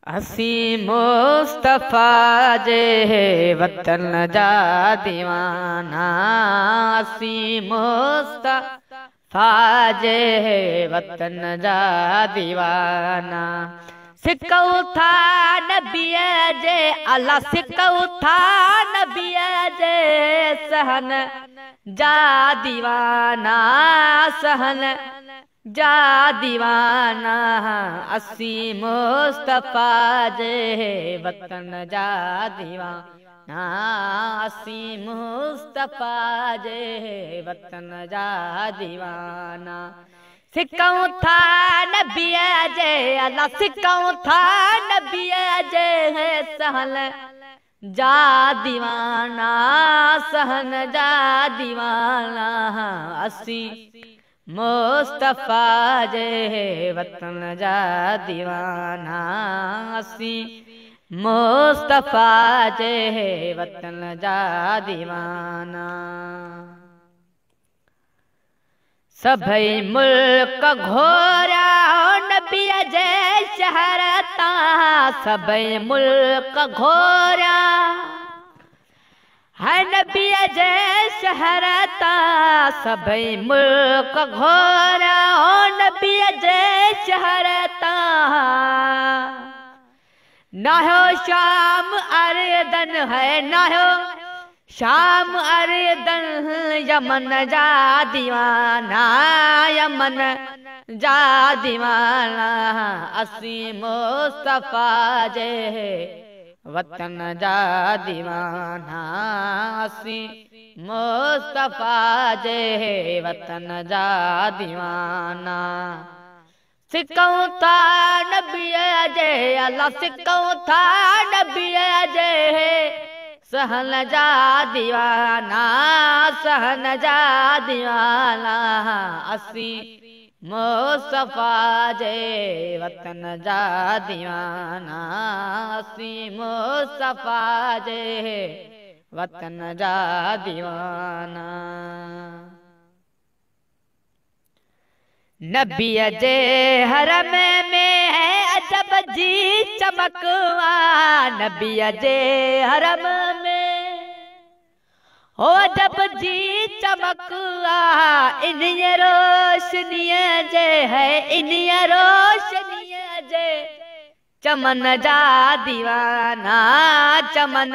असी मुस्तफा जे वतन जा दीवाना, असी मुस्तफा जे वतन जा दीवाना। सिकऊं था नबीअ जे अला, सिकऊं था नबीअ जे सहन जा दीवाना, सहन जा दीवाना। असी मुस्तफा जे वतन जा दीवाना, असी मुस्तफा जे वतन जा दीवाना। सिकऊं था नबीअ जे अला, सिकऊं था नबीअ जे सहन जा दीवाना, सहन जा दीवाना। असी मुस्तफा जे वतन जा दीवाना, असी मुस्तफा जे वतन जा दीवाना। सभई मुल्क घोरा नबीअ जे शहर तां, सभई मुल्क घोरा है नबीअ जे शहर तां, सभई मुल्क घोरा नबीअ जे शहर तां। नाहो शाम अरदन है, नाहो शाम अरदन यमन जा दीवाना, यमन जा दीवाना। असी मुस्तफा जे वतन जा दीवाना, असी मुस्तफा जे वतन जा दीवाना। सिकऊं था नबीअ जे अला, सिकऊं था नबीअ जे सहन जा दीवाना, सहन जा दीवाना। असी मुस्तफा जे वतन जा दीवाना, असी मुस्तफा जे वतन जा दीवाना। नबीअ जे हरम में है अजब जी चमकवा, नबीअ जे हरम में हो अजब जी चमकवा। इन्हीअ रोशनीअ जे है, इन्हीअ रोशनीअ जे चमन जा दीवाना, चमन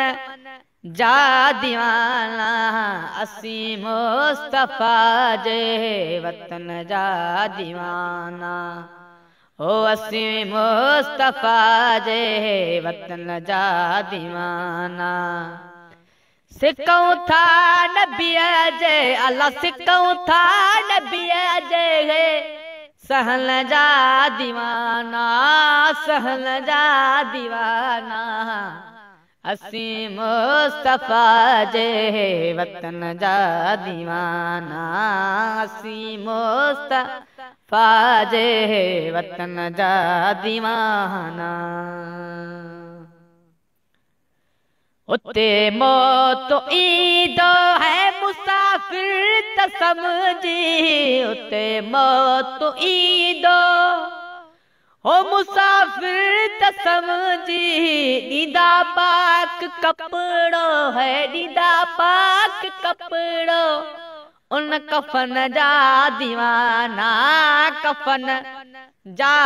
जा दीवाना। असी मुस्तफा जे वतन जा दीवाना, ओ असी मुस्तफा जे वतन जा दीवाना। सिकऊं था नबीअ जे अला, सिकऊं था नबीअ जे सहन जा दीवाना, सहन जा दीवाना। असी मुस्तफा जे वतन जा दीवाना, असी मुस्तफा जे वतन जा दीवाना। उते मौत ईंदो है मुसाफिर त समझी, उते मौत ईंदो हो मुसाफिर त समझी। ॾींदा पाक कपड़ो है, ॾींदा पाक कपड़ो उन कफन जा दीवाना, कफन जा